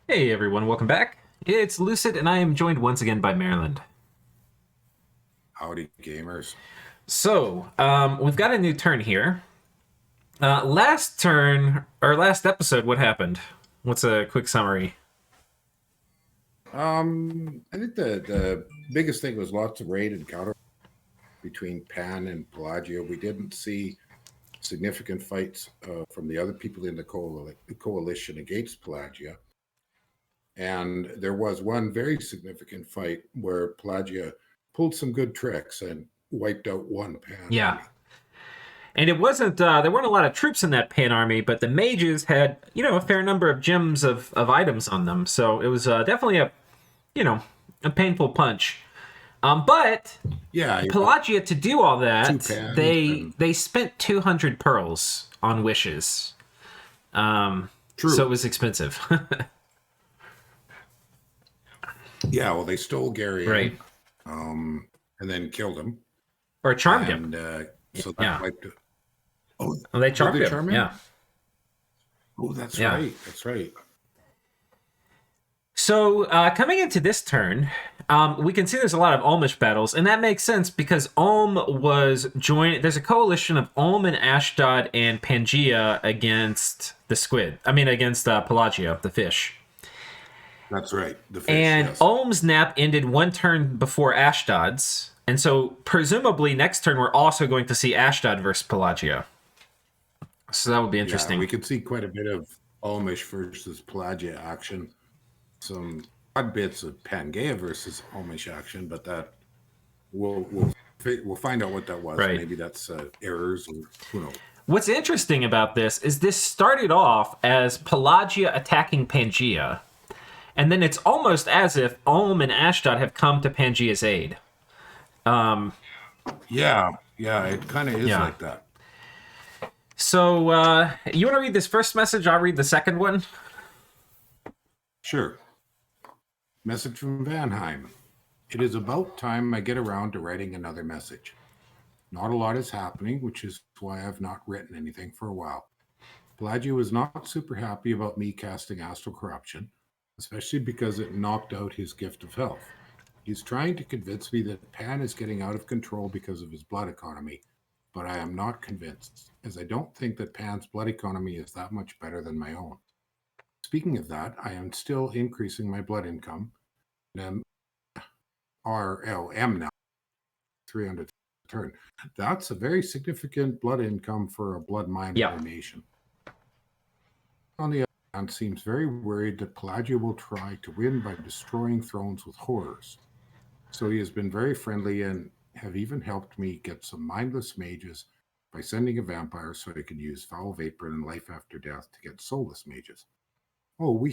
Hey everyone, welcome back. It's Lucid, and I am joined once again by Maryland. Howdy, gamers. We've got a new turn here. Last episode, what happened? What's a quick summary? I think the biggest thing was lots of raid and counter between Pan and Pelagia. We didn't see significant fights from the other people in the coalition against Pelagia. And there was one very significant fight where Pelagia pulled some good tricks and wiped out one Pan Yeah. army. And it wasn't, there weren't a lot of troops in that Pan army, but the mages had, a fair number of gems of items on them. So it was definitely a painful punch. But Yeah, Pelagia, to do all that, two Pans. they spent 200 pearls on wishes. True. So it was expensive. Yeah, well, they stole Gary, right? And then killed him. Or charmed him. So that wiped it. Oh, they charmed him. Yeah. Oh, that's right. That's right. So coming into this turn, we can see there's a lot of Ulmish battles, and that makes sense because Ulm was joined. There's a coalition of Ulm and Ashdod and Pangea against the squid. Against Pelagia, the fish. That's right. The fish, and yes. Ulm's nap ended one turn before Ashdod's, and so presumably next turn we're also going to see Ashdod versus Pelagia. So that would be interesting. Yeah, we could see quite a bit of Ulmish versus Pelagia action. Some odd bits of Pangea versus Ulmish action, but that we'll find out what that was. Right. Maybe that's errors, or who knows. What's interesting about this is this started off as Pelagia attacking Pangea, and then it's almost as if Ulm and Ashdod have come to Pangea's aid. Yeah, it kind of is like that. So, you want to read this first message? I'll read the second one. Sure. Message from Vanheim. It is about time I get around to writing another message. Not a lot is happening, which is why I've not written anything for a while. Pelagia was not super happy about me casting Astral Corruption, especially because it knocked out his gift of health. He's trying to convince me that Pan is getting out of control because of his blood economy, but I am not convinced, as I don't think that Pan's blood economy is that much better than my own. Speaking of that, I am still increasing my blood income, and RLM now, 300 turn. That's a very significant blood income for a blood mine nation. On the other hand, seems very worried that Pelagia will try to win by destroying thrones with horrors. So he has been very friendly and have even helped me get some mindless mages by sending a vampire so I can use foul vapor and life after death to get soulless mages. Oh,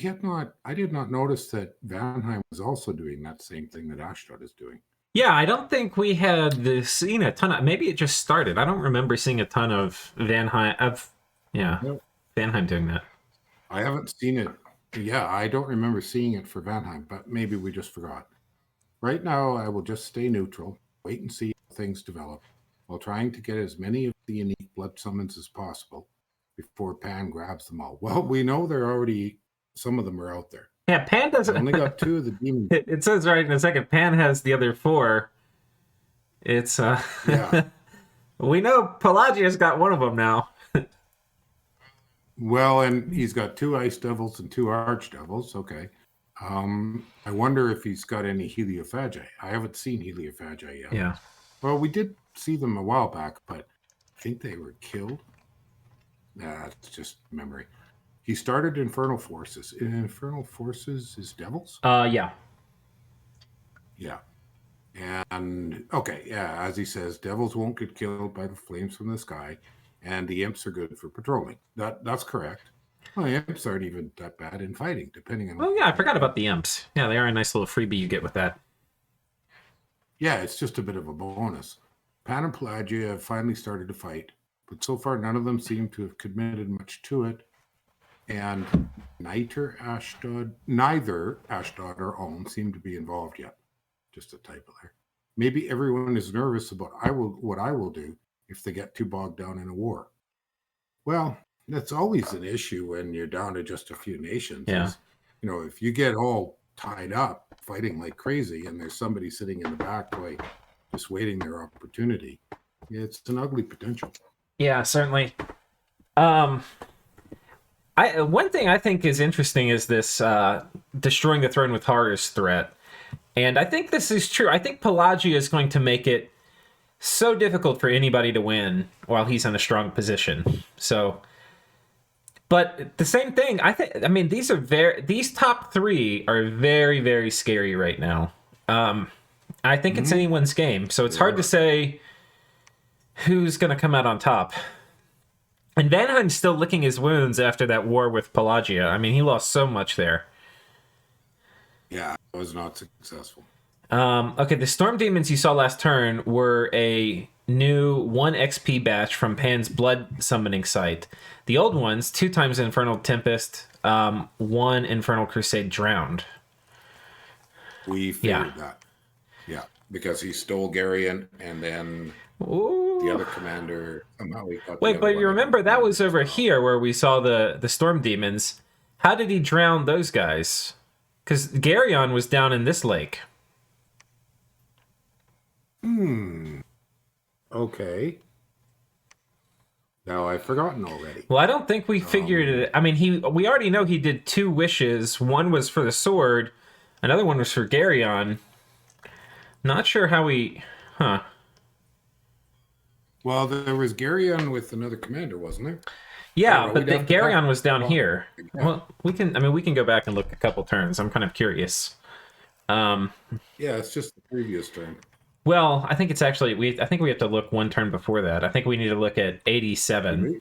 I did not notice that Vanheim was also doing that same thing that Ashdod is doing. Yeah, I don't think we had seen a ton of, maybe it just started. I don't remember seeing a ton of Vanheim, Vanheim doing that. I haven't seen it. Yeah, I don't remember seeing it for Vanheim, but maybe we just forgot. Right now, I will just stay neutral, wait and see how things develop, while trying to get as many of the unique blood summons as possible before Pan grabs them all. Well, we know some of them are out there. Yeah, Pan doesn't. I only got 2 of the demons. It says right in a second, Pan has the other 4. It's, yeah. We know Pelagia's got one of them now. Well, and he's got 2 ice devils and 2 archdevils. Okay. I wonder if he's got any heliophagi. I haven't seen heliophagi yet. Yeah. Well, we did see them a while back, but I think they were killed. That's just memory. He started Infernal Forces. Infernal Forces is devils? Yeah. Yeah. And, okay, yeah, as he says, devils won't get killed by the flames from the sky, and the imps are good for patrolling. That's correct. Well, the imps aren't even that bad in fighting, depending on... Oh, yeah, I forgot about the imps. Yeah, they are a nice little freebie you get with that. Yeah, it's just a bit of a bonus. Pan and Pelagia have finally started to fight, but so far none of them seem to have committed much to it, and neither Ashdod or Ulm seem to be involved yet. Just a typo there. Maybe everyone is nervous about what I will do if they get too bogged down in a war. Well, that's always an issue when you're down to just a few nations. Yeah. if you get all tied up fighting like crazy and there's somebody sitting in the back like just waiting their opportunity, it's an ugly potential. Yeah, certainly. One thing I think is interesting is this destroying the throne with horrors threat. And I think this is true. I think Pelagia is going to make it so difficult for anybody to win while he's in a strong position. So, but the same thing, I mean, these top three are very, very scary right now. I think it's anyone's game. So it's hard to say who's going to come out on top. And Vanheim's still licking his wounds after that war with Pelagia. I mean, he lost so much there. Yeah, it was not successful. Okay, the Storm Demons you saw last turn were a new 1 XP batch from Pan's Blood Summoning Site. The old ones, 2 times Infernal Tempest, 1 Infernal Crusade Drowned. We figured that. Yeah, because he stole Garion, and then the other commander somehow he got. Wait, but you remember that was over here where we saw the Storm Demons. How did he drown those guys? Because Garion was down in this lake. Okay. Now I've forgotten already. Well, I don't think we figured it. I mean, we already know he did 2 wishes. One was for the sword. Another one was for Garion. Not sure how we... Huh. Well, there was Garion with another commander, wasn't there? Yeah, but Garion was down here. Yeah. Well, we can go back and look a couple turns. I'm kind of curious. Yeah, it's just the previous turn. Well, I think it's actually I think we have to look one turn before that. I think we need to look at 87.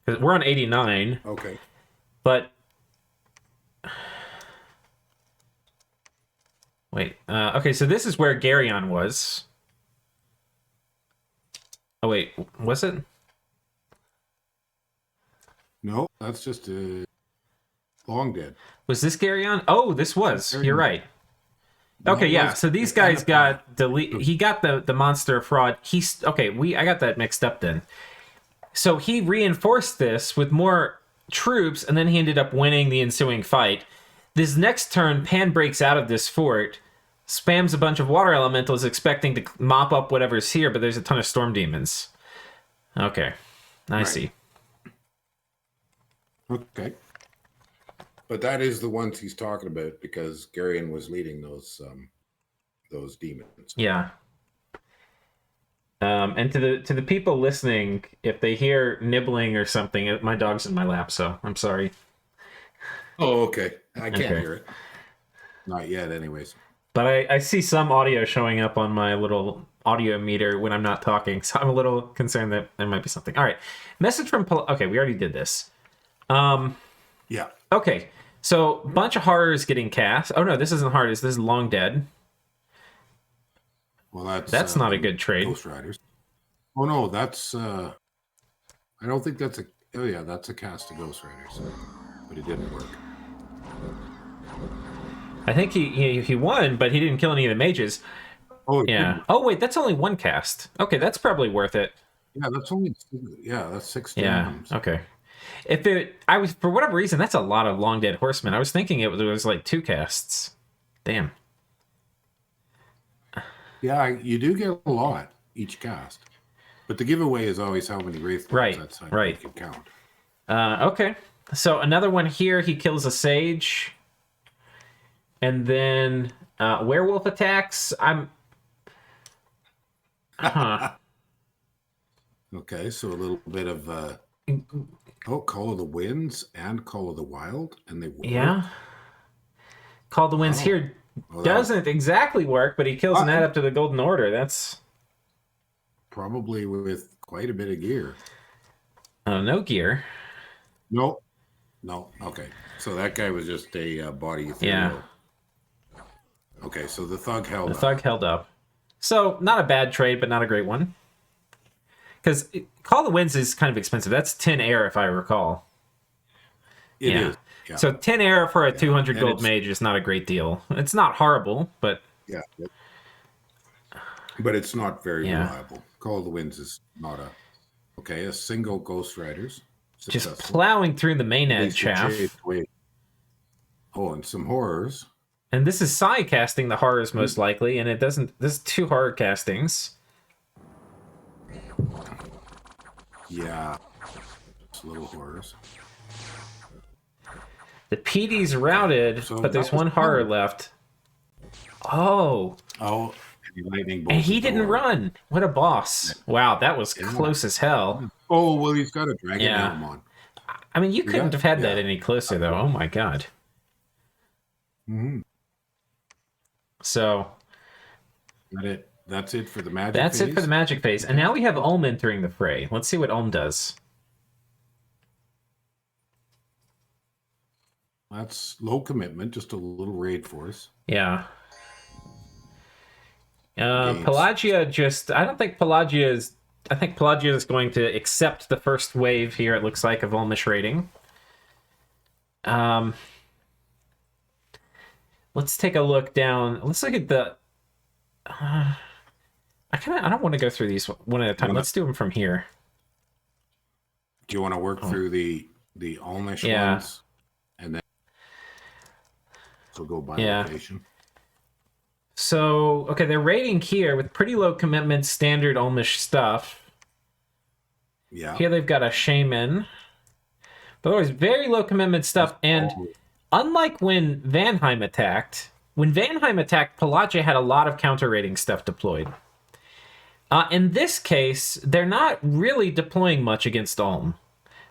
Because we're on 89. Okay. But wait. Okay, so this is where Garion was. Oh wait, was it? No, that's just a long dead. Was this Garion? Oh, this was. You're right. Okay, yeah. So these guys got delete. He got the monster fraud. I got that mixed up then. So he reinforced this with more troops, and then he ended up winning the ensuing fight. This next turn, Pan breaks out of this fort, spams a bunch of water elementals, expecting to mop up whatever's here, but there's a ton of storm demons. Okay, I see. Okay. But that is the ones he's talking about because Garion was leading those demons. Yeah. And to the people listening, if they hear nibbling or something, my dog's in my lap, so I'm sorry. Oh, okay. I can't hear it. Not yet, anyways. But I see some audio showing up on my little audio meter when I'm not talking, so I'm a little concerned that there might be something. All right. Message from... Okay, we already did this. Yeah. Okay. So, bunch of horrors getting cast. Oh, no, this isn't horrors. This is Long Dead. Well, that's not a good trade. Ghost Riders. Oh, no, that's... I don't think that's a... Oh, yeah, that's a cast of Ghost Riders. But it didn't work. I think he won, but he didn't kill any of the mages. Oh, yeah. Oh, wait, that's only 1 cast. Okay, that's probably worth it. Yeah, that's only... Yeah, that's 6 times. Yeah, okay. For whatever reason, that's a lot of Long Dead Horsemen. I was thinking it was like 2 casts. Damn. Yeah, you do get a lot each cast. But the giveaway is always how many Wraith. Right, that's how right. you can count. Okay. So another one here, he kills a Sage. And then Werewolf attacks. Okay, so a little bit of... Call of the Winds and Call of the Wild, and they work. Yeah. Call of the Winds here doesn't exactly work, but he kills an add up to the Golden Order. That's probably with quite a bit of gear. No gear. No. Okay, so that guy was just a body ethereal. Yeah. Okay, so the Thug held up. The Thug held up. So not a bad trade, but not a great one. Because Call of the Winds is kind of expensive. That's 10 air, if I recall. It is. Yeah. So 10 air for a 200 gold mage is not a great deal. It's not horrible, but... Yeah. But it's not very reliable. Call of the Winds is not a... Okay, a single Ghost Riders. Just plowing through the main edge chaff. Oh, and some horrors. And this is Sai casting the horrors most likely, and it doesn't. This is 2 horror castings. Yeah. It's little horrors. The PD's routed, So but there's that was 1 horror fun. left. Oh, Oh, lightning bolt. and he didn't run. What a boss. Wow, that was close as hell. Oh, well, he's got a dragon Yeah. helm on. I mean, you couldn't have had that yeah. any closer, though. Oh my god. Mm-hmm. So That's it for the magic that's phase? it for the magic phase. And now we have Ulm entering the fray. Let's see what Ulm does. That's low commitment, just a little raid force. Yeah. Gains. Pelagia just... I think Pelagia is going to accept the first wave here, it looks like, of Ulmish raiding. Let's take a look down. Let's look at the... I don't want to go through these one at a time. Let's do them from here. Do you want to work through the Alnish ones? And then so go by location. So, okay, they're raiding here with pretty low commitment, standard Ulmish stuff. Yeah. Here they've got a shaman. But otherwise, very low commitment stuff. And unlike when Vanheim attacked, Pelagia had a lot of counter raiding stuff deployed. In this case, they're not really deploying much against Ulm.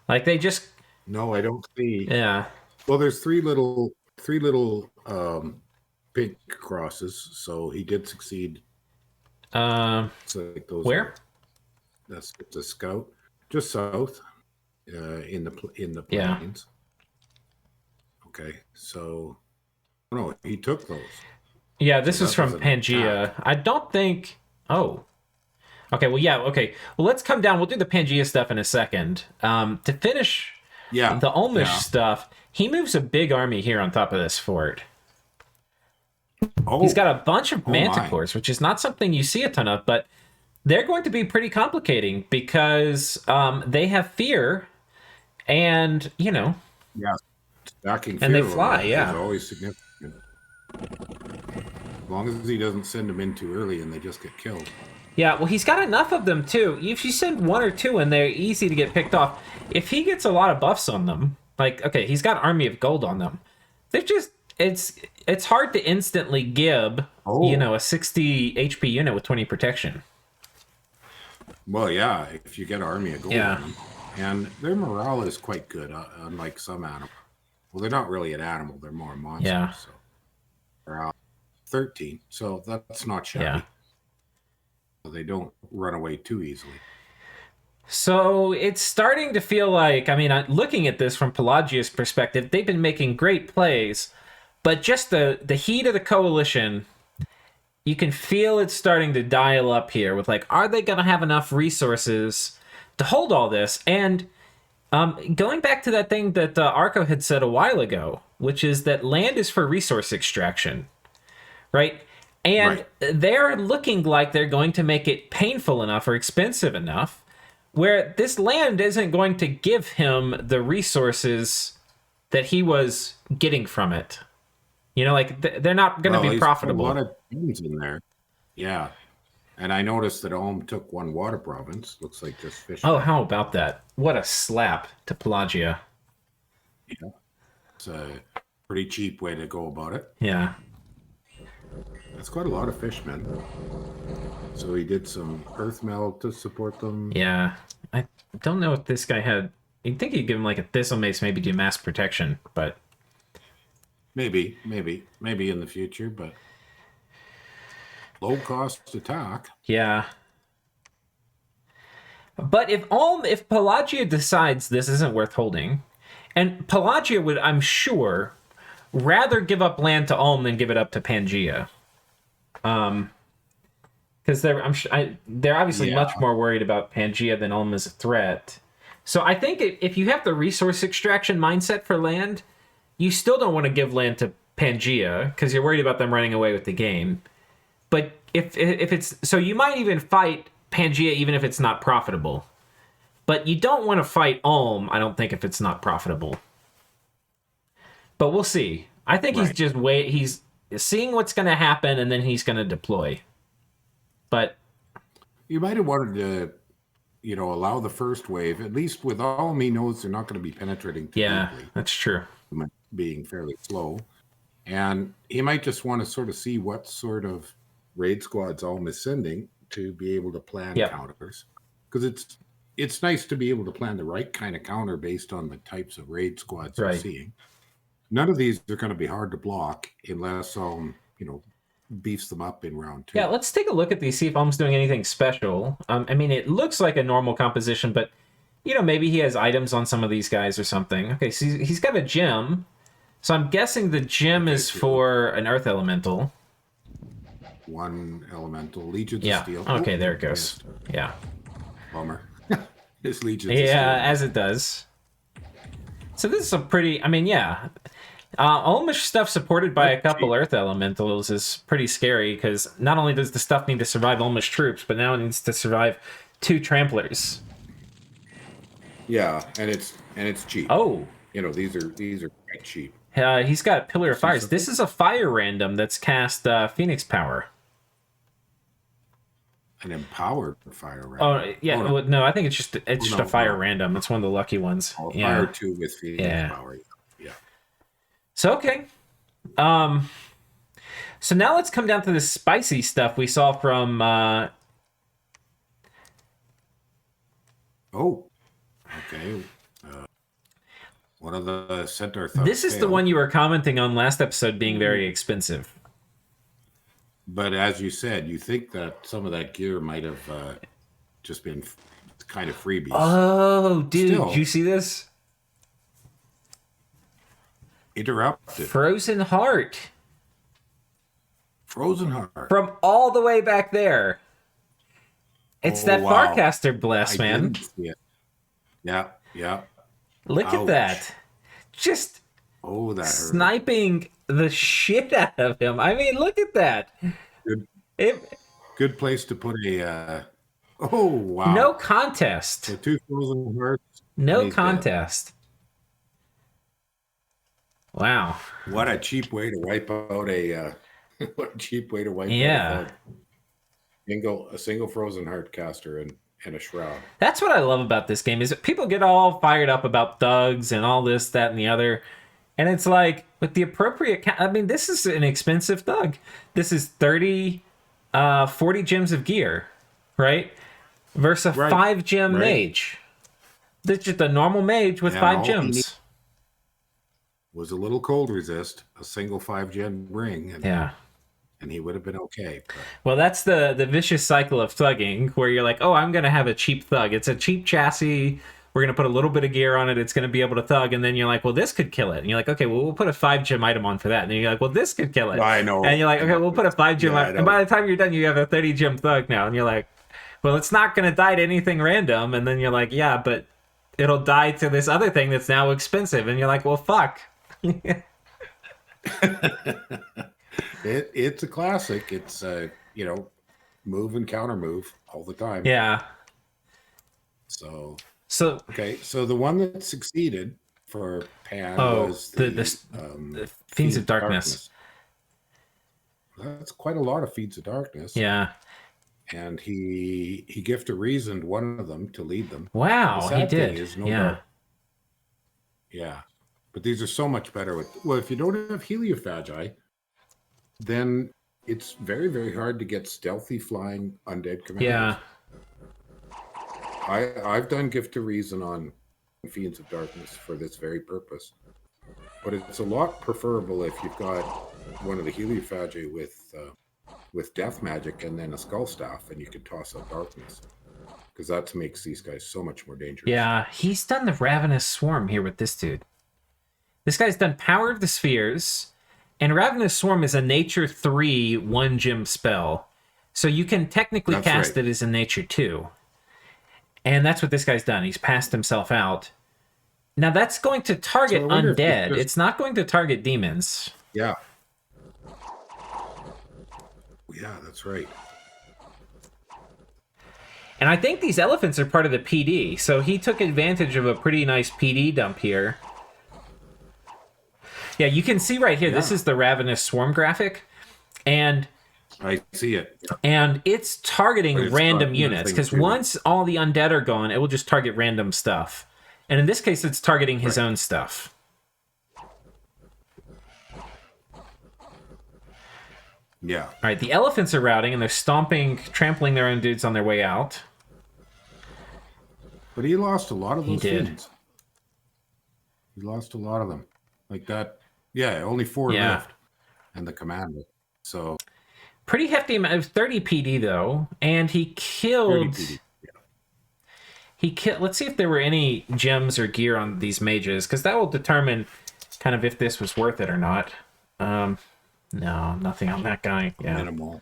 Like, they just... No, I don't see. Yeah. Well, there's three little pink crosses, so he did succeed. So like those where? That's the scout, just south, in the plains. Yeah. Okay, so no, he took those. Yeah, this So is that from was an Pangea. attack. I don't think... Oh. Okay, well, yeah, okay. Well, let's come down. We'll do the Pangea stuff in a second. To finish the Ulmish stuff, he moves a big army here on top of this fort. Oh, He's got a bunch of manticores, which is not something you see a ton of, but they're going to be pretty complicating because they have fear and, yeah, stacking and they fear fly, is yeah. always significant. As long as he doesn't send them in too early and they just get killed. Yeah, well, he's got enough of them, too. If you send 1 or 2 in, they're easy to get picked off. If he gets a lot of buffs on them, like, okay, he's got Army of Gold on them. They're just, it's hard to instantly gib, a 60 HP unit with 20 protection. Well, yeah, if you get Army of Gold Yeah. on them. And their morale is quite good, unlike some animals. Well, they're not really an animal, they're more a monster. Yeah. So they're 13, so that's not shabby. Yeah. They don't run away too easily. So it's starting to feel like, I mean, looking at this from Pelagia's perspective, they've been making great plays, but just the heat of the coalition, you can feel it starting to dial up here with like, are they going to have enough resources to hold all this? And going back to that thing that Arco had said a while ago, which is that land is for resource extraction, right? And they're looking like they're going to make it painful enough or expensive enough where this land isn't going to give him the resources that he was getting from it. Like they're not going to be profitable. A lot of things in there. Yeah. And I noticed that Ulm took 1 water province. Looks like just fish. Oh, how about that? What a slap to Pelagia. Yeah. It's a pretty cheap way to go about it. Yeah. That's quite a lot of fishmen. So he did some earth melt to support them. Yeah. I don't know if this guy had... You'd think he'd give him like a thistle mace, maybe do mass protection, but... Maybe in the future, but low cost attack. Yeah. But if Pelagia decides this isn't worth holding, and Pelagia would, I'm sure, rather give up land to Ulm than give it up to Pangea. Because they're obviously much more worried about Pangea than Ulm as a threat. So I think if you have the resource extraction mindset for land, you still don't want to give land to Pangea because you're worried about them running away with the game. But if it's so, you might even fight Pangea even if it's not profitable. But you don't want to fight Ulm, I don't think, if it's not profitable. But we'll see. I think he's just he's seeing what's going to happen, and then he's going to deploy. But you might have wanted to, allow the first wave. At least with Alm, he knows they're not going to be penetrating too deeply. That's true. Being fairly slow. And he might just want to sort of see what sort of raid squads Alm is sending to be able to plan counters. Because it's nice to be able to plan the right kind of counter based on the types of raid squads you're seeing. None of these are going to be hard to block unless beefs them up in round 2. Yeah, let's take a look at these, see if Alm's doing anything special. I mean, it looks like a normal composition, but maybe he has items on some of these guys or something. Okay, so he's got a gem. So I'm guessing the gem is for an earth elemental. One elemental, Legions of Steel. Okay, there it goes. Yeah. Bummer. His Legions of Steel. Yeah, as it does. So this is a pretty, Almish stuff supported by a couple earth elementals is pretty scary, because not only does the stuff need to survive Almish troops, but now it needs to survive 2 tramplers. Yeah, and it's cheap. Oh. These are quite cheap. He's got Pillar of Fires. This is a fire random that's cast Phoenix Power. An empowered fire random. Oh, yeah. No, I think it's just a fire random. It's one of the lucky ones. Fire 2 with Phoenix Power. Yeah. So, okay. So now let's come down to the spicy stuff we saw from... Okay. One of the centaur thugs. This is the one you were commenting on last episode being very expensive. But as you said, you think that some of that gear might have just been kind of freebies. Oh, dude, did you see this? Interrupted. Frozen Heart. Frozen Heart. From all the way back there. It's that Farcaster bless, man. Didn't see it. Yeah. Look at that. Just that sniping the shit out of him. I mean, look at that. Good place to put a... oh, wow. No contest. So 2 Frozen Hearts. No contest. Wow. What a cheap way to wipe out a... what a cheap way to wipe out a single Frozen Heart caster and a shroud. That's what I love about this game, is that people get all fired up about thugs and all this, that, and the other. And it's like, with the appropriate... this is an expensive thug. This is 40 gems of gear, right? Versus a 5 gem mage. This is just a normal mage with 5 gems. Was a little cold resist, a single 5 gem ring. And he would have been okay. But... Well, that's the vicious cycle of thugging, where you're like, oh, I'm going to have a cheap thug. It's a cheap chassis. We're going to put a little bit of gear on it. It's going to be able to thug. And then you're like, well, this could kill it. And you're like, okay, well, we'll put a 5 gem item on for that. And then you're like, well, this could kill it. I know. And you're like, okay, we'll put a 5 gem item. And by the time you're done, you have a 30 gem thug now. And you're like, well, it's not going to die to anything random. And then you're like, yeah, but it'll die to this other thing that's now expensive. And you're like, well, fuck. It's a classic. It's move and counter move all the time. Yeah. So okay. So the one that succeeded for Pan was the Fiends of Darkness. That's quite a lot of Fiends of Darkness. Yeah. And he gifted reasoned one of them to lead them. Wow, he did. Yeah. But these are so much better if you don't have Heliophagy, then it's very, very hard to get stealthy flying undead commanders. Yeah. I've done Gift of Reason on Fiends of Darkness for this very purpose. But it's a lot preferable if you've got one of the Heliophagy with Death Magic and then a Skull Staff, and you can toss out Darkness. Because that makes these guys so much more dangerous. Yeah, he's done the Ravenous Swarm here with this dude. This guy's done Power of the Spheres, and Ravenous Swarm is a Nature 3 1-gem spell. So you can technically cast it as a Nature 2. And that's what this guy's done. He's passed himself out. Now that's going to target undead. It's not going to target demons. Yeah. Yeah, that's right. And I think these elephants are part of the PD. So he took advantage of a pretty nice PD dump here. Yeah, you can see right here. This Yeah. is the Ravenous Swarm graphic, and I see it. Yeah. it's targeting But it's random got units, nothing because to. once all the undead are gone, it will just target random stuff. And in this case, it's targeting his Right. own stuff. Yeah. All right, the elephants are routing, and they're stomping, trampling their own dudes on their way out. But he lost a lot of He those did. fiends. He lost a lot of them. Like that. Yeah, only 4 Yeah. left. And the commander. So Pretty hefty amount of 30 PD, though. And he 30 killed... PD. Yeah. He killed... Let's see if there were any gems or gear on these mages, because that will determine kind of if this was worth it or not. No, nothing on that guy. Yeah. Minimal.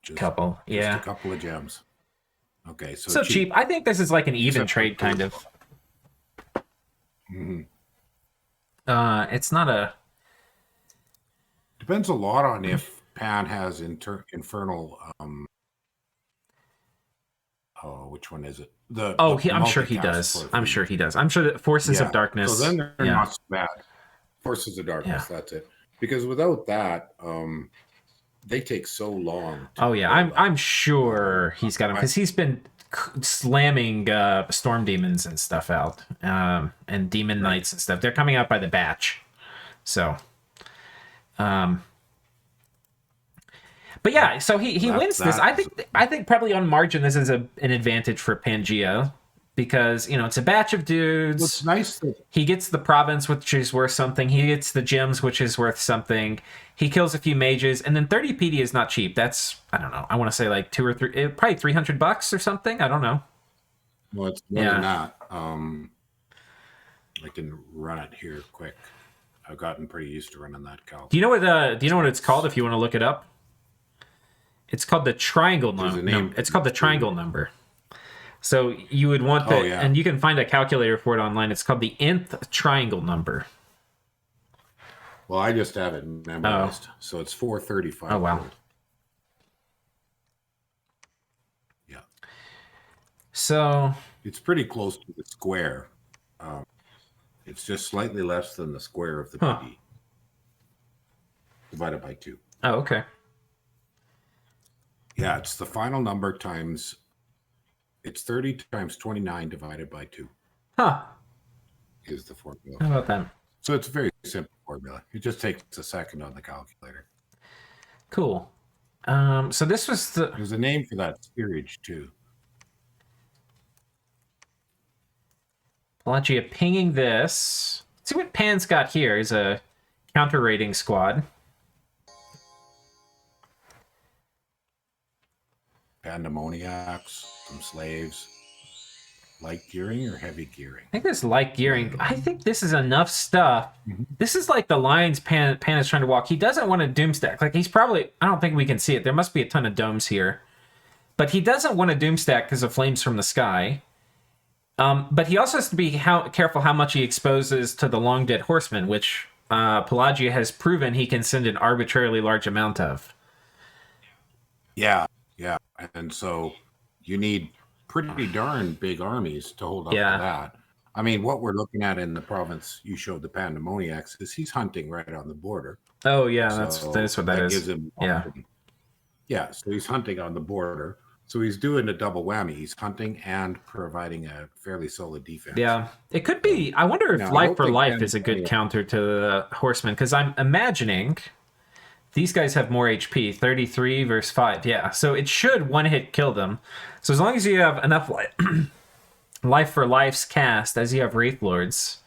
Just, Couple. Yeah. Just a couple of gems. Okay, So cheap. I think this is like an even trade, kind of. Mm-hmm. It's not a... Depends a lot on if Pan has infernal. Which one is it? I'm sure he does. I'm sure he does. I'm sure that Forces of Darkness. So then they're not so bad. Forces of Darkness. Yeah. That's it. Because without that, they take so long. I'm sure he's got him, because he's been slamming storm demons and stuff out, and demon knights and stuff. They're coming out by the batch. So, but yeah, so he wins this. I think probably on margin this is an advantage for Pangea, because it's a batch of dudes. It's nice that he gets the province, which is worth something. He gets the gems, which is worth something. He kills a few mages, and then 30 PD is not cheap. That's, I don't know, I want to say like $2 or $3, probably $300 or something. I don't know. Well, it's more than that. I can run it here quick. I've gotten pretty used to running that calc. Do you know what it's called? If you want to look it up, it's called the triangle number. It's called the triangle number. So you would want and you can find a calculator for it online. It's called the nth triangle number. Well, I just have it memorized. So it's 435. Oh, wow. Yeah. So it's pretty close to the square. It's just slightly less than the square of the PD. Divided by 2. Oh, okay. Yeah, it's the final number times... It's 30 times 29 divided by 2. Huh. Is the formula. How about that? So it's a very simple formula. It just takes a second on the calculator. Cool. So this was There's a name for that steerage, too. Pelagia pinging this. Let's see what Pan's got here. Is a counter raiding squad. Pandemoniacs, some slaves. Light gearing or heavy gearing? I think this light gearing. I think this is enough stuff. Mm-hmm. This is like the lines Pan is trying to walk. He doesn't want to doomstack. Like he's probably... I don't think we can see it. There must be a ton of domes here. But he doesn't want to doomstack because of flames from the sky. But he also has to be careful how much he exposes to the long dead horsemen, which Pelagia has proven he can send an arbitrarily large amount of. Yeah. And so you need pretty darn big armies to hold up to that. I mean, what we're looking at in the province you showed, the Pandemoniacs, is he's hunting right on the border. Oh, yeah, so that's what that is. Gives him yeah, so he's hunting on the border. So he's doing a double whammy. He's hunting and providing a fairly solid defense. Yeah, it could be. I wonder if Life for Life is a good counter to the Horsemen, because I'm imagining these guys have more HP, 33 versus 5. Yeah, so it should one-hit kill them. So as long as you have enough Life for Life's cast, as you have Wraith Lords.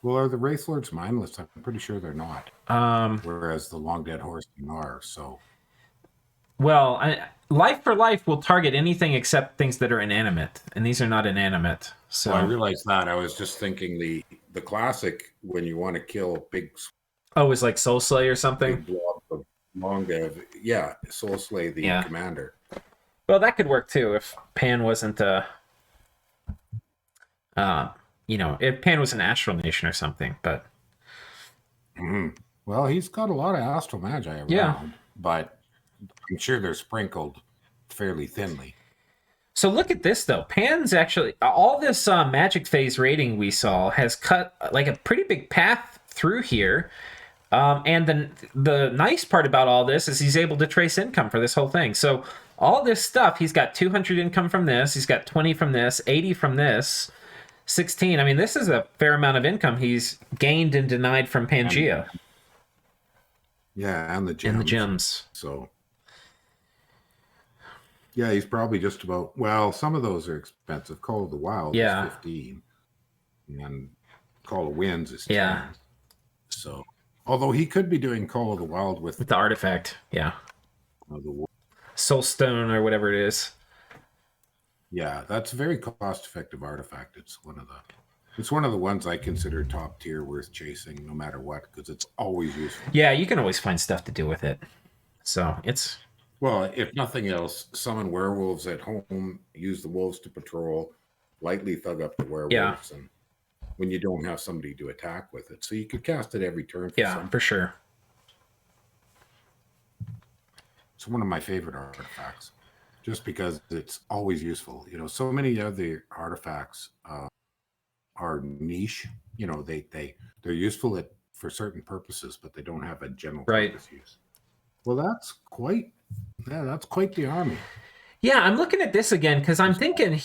Well, are the Wraith Lords mindless? I'm pretty sure they're not. Whereas the Long Dead Horsemen are, so... Well, Life for Life will target anything except things that are inanimate, and these are not inanimate. So I realized that. I was just thinking the classic, when you want to kill a big... Oh, it's like Soul Slay or something? Big blob of Long Dead. Yeah, Soul Slay the commander. Well, that could work too if Pan wasn't if Pan was an Astral Nation or something, but... Mm-hmm. Well, he's got a lot of Astral Magi around, but I'm sure they're sprinkled fairly thinly. So look at this though. Pan's actually all this magic phase rating we saw has cut like a pretty big path through here. And then the nice part about all this is he's able to trace income for this whole thing. So all this stuff, he's got 200 income from this, he's got 20 from this, 80 from this, 16. I mean, this is a fair amount of income he's gained and denied from Pangea. Yeah, and the gems. And the gems. So, yeah, he's probably just about, well, some of those are expensive. Call of the Wild is 15. And Call of Winds is 10. Yeah. So, although he could be doing Call of the Wild with the artifact. Yeah. The Soulstone or whatever it is. Yeah, that's a very cost-effective artifact. It's one of the ones I consider top tier, worth chasing no matter what, because it's always useful. Yeah, you can always find stuff to do with it. So it's, well, if nothing else, summon werewolves at home, use the wolves to patrol, lightly thug up the werewolves, and when you don't have somebody to attack with it, so you could cast it every turn. For sure. It's one of my favorite artifacts, just because it's always useful. You know, so many other artifacts are niche. You know, they're useful for certain purposes, but they don't have a general purpose use. Well, that's quite the army. Yeah, I'm looking at this again because I'm thinking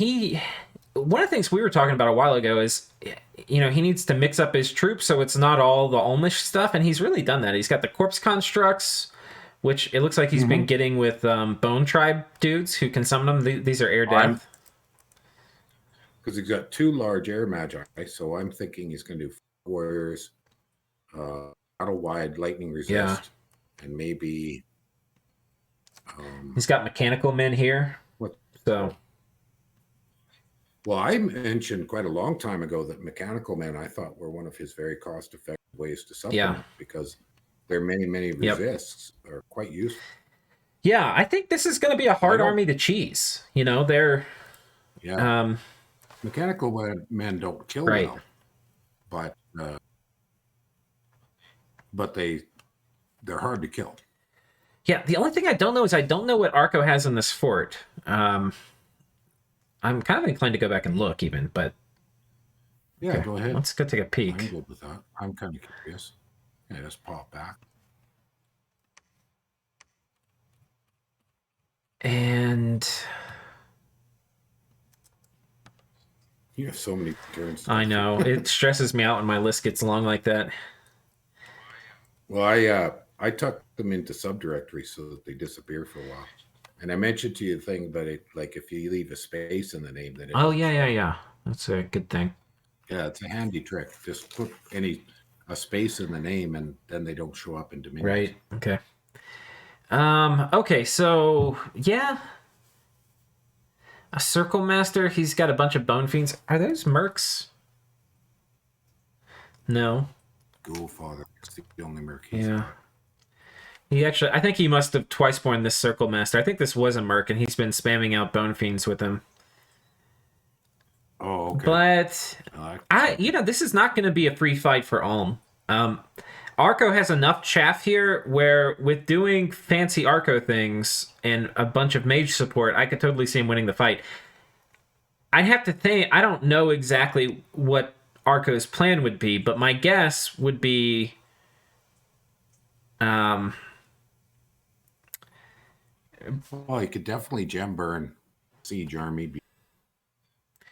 one of the things we were talking about a while ago is, you know, he needs to mix up his troops so it's not all the Olmish stuff, and he's really done that. He's got the corpse constructs, which it looks like he's been getting with Bone Tribe dudes who can summon them. These are air death. Because he's got 2 large air magi, so I'm thinking he's going to do warriors, battle wide, lightning resist, and maybe. He's got mechanical men here. So. Well, I mentioned quite a long time ago that mechanical men I thought were one of his very cost-effective ways to supplement because their many resists are quite useful. Yeah, I think this is going to be a hard army to cheese. You know, they're mechanical men don't kill well, but they're hard to kill. Yeah, the only thing I don't know is I don't know what Arco has in this fort. I'm kind of inclined to go back and look even, but yeah, go ahead. Let's go take a peek. I'm good with that. I'm kind of curious. Yeah, just pop back. And you have so many turns. I know. It stresses me out when my list gets long like that. Well, I tuck them into subdirectories so that they disappear for a while. And I mentioned to you the thing about it, like if you leave a space in the name, then yeah. That's a good thing. Yeah, it's a handy trick. Just put a space in the name, and then they don't show up in Dominion. Right. Okay. Okay. So yeah, a Circle Master. He's got a bunch of Bone Fiends. Are those mercs? No. Go Father. It's the only merc. He actually, I think he must have twice born this Circle Master. I think this was a merc, and he's been spamming out Bone Fiends with him. Oh, okay. But this is not going to be a free fight for Ulm. Arco has enough chaff here where, with doing fancy Arco things and a bunch of mage support, I could totally see him winning the fight. I have to think. I don't know exactly what Arco's plan would be, but my guess would be. Well, he could definitely gem burn Siege Army.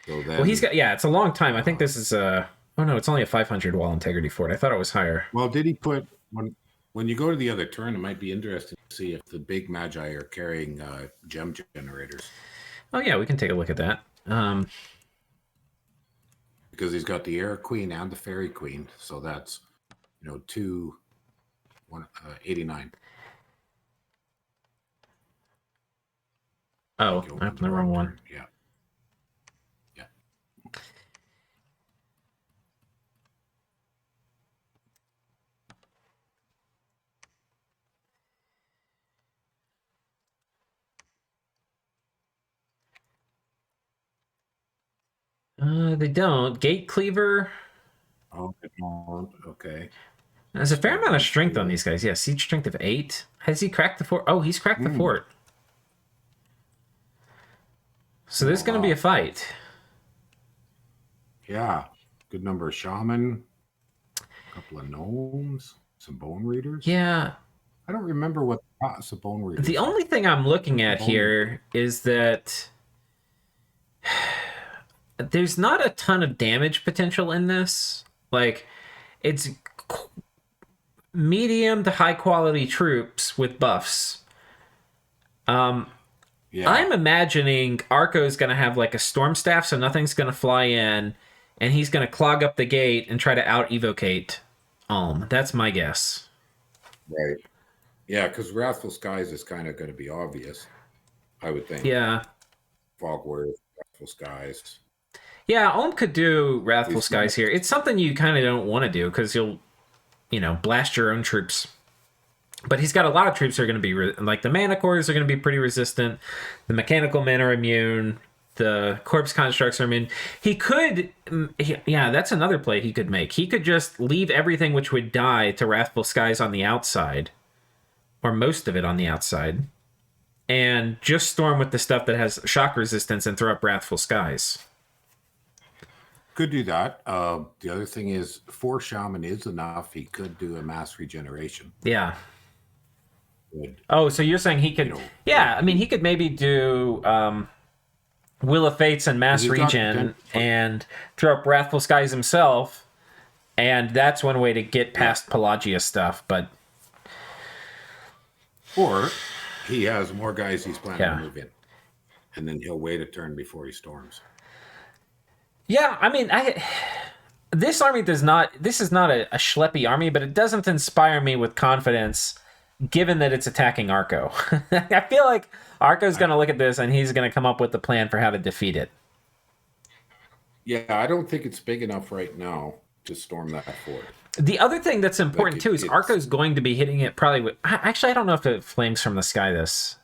So then, well, he's got, it's a long time. I think this is oh no, it's only a 500 wall integrity fort. I thought it was higher. Well, did he put, when you go to the other turn, it might be interesting to see if the big magi are carrying gem generators. Oh yeah, we can take a look at that. Because he's got the Air Queen and the Fairy Queen, so that's 89. Oh, I'm the wrong one. Yeah. They don't. Gate Cleaver. Oh, they don't. Okay. There's a fair amount of strength on these guys. Yeah, siege strength of 8. Has he cracked the fort? Oh, he's cracked the fort. So there's going to be a fight. Yeah. Good number of shaman, a couple of gnomes, some bone readers. Yeah. I don't remember what the class of bone readers The are. only thing I'm looking at here is that there's not a ton of damage potential in this. Like, it's medium to high quality troops with buffs. Yeah. I'm imagining Arco's going to have like a storm staff, so nothing's going to fly in, and he's going to clog up the gate and try to out evocate Ulm. That's my guess. Right. Yeah, because Wrathful Skies is kind of going to be obvious, I would think. Yeah. Fogworth, Wrathful Skies. Yeah, Ulm could do Wrathful Skies here. It's something you kind of don't want to do because you'll, blast your own troops. But he's got a lot of troops that are going to be, like the Mana Cores are going to be pretty resistant. The Mechanical Men are immune. The Corpse Constructs are immune. He could, that's another play he could make. He could just leave everything which would die to Wrathful Skies on the outside, or most of it on the outside, and just storm with the stuff that has shock resistance and throw up Wrathful Skies. Could do that. The other thing is 4 shaman is enough. He could do a mass regeneration. Yeah. Good. Oh, so you're saying he could... he could maybe do Will of Fates and Mass Regen and throw up Wrathful Skies himself, and that's one way to get past Pelagia stuff, but... Or he has more guys he's planning to move in, and then he'll wait a turn before he storms. Yeah, this army does not... This is not a schleppy army, but it doesn't inspire me with confidence, given that it's attacking Arco. I feel like Arco's going to look at this, and he's going to come up with a plan for how to defeat it. Yeah, I don't think it's big enough right now to storm that fort. The other thing that's important, too, is Arco's going to be hitting it probably with... Actually, I don't know if it flames from the sky this.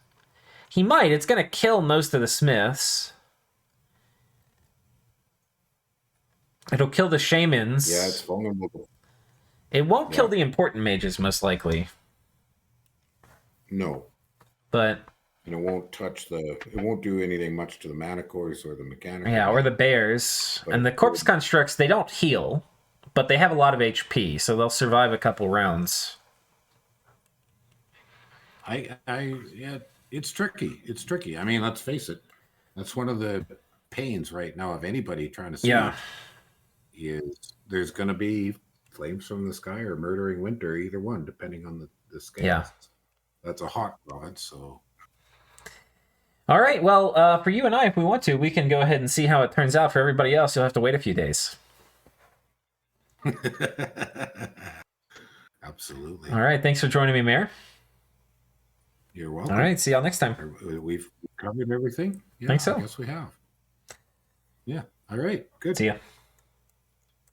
He might. It's going to kill most of the smiths. It'll kill the shamans. Yeah, it's vulnerable. It won't kill the important mages, most likely. No. But... And it won't touch it won't do anything much to the Mana Cores or the Mechanical. Yeah, or the bears. But and the Corpse Constructs, they don't heal, but they have a lot of HP, so they'll survive a couple rounds. It's tricky. It's tricky. I mean, let's face it. That's one of the pains right now of anybody trying to see. Yeah. Is there's going to be flames from the sky or murdering winter, either one, depending on the scale. Yeah. That's a hot province, so... All right, well, for you and I, if we want to, we can go ahead and see how it turns out. For everybody else, you'll have to wait a few days. Absolutely. All right, thanks for joining me, Mayor. You're welcome. All right, see y'all next time. We've covered everything? Yeah, I think so. I guess we have. Yeah, all right, good. See ya.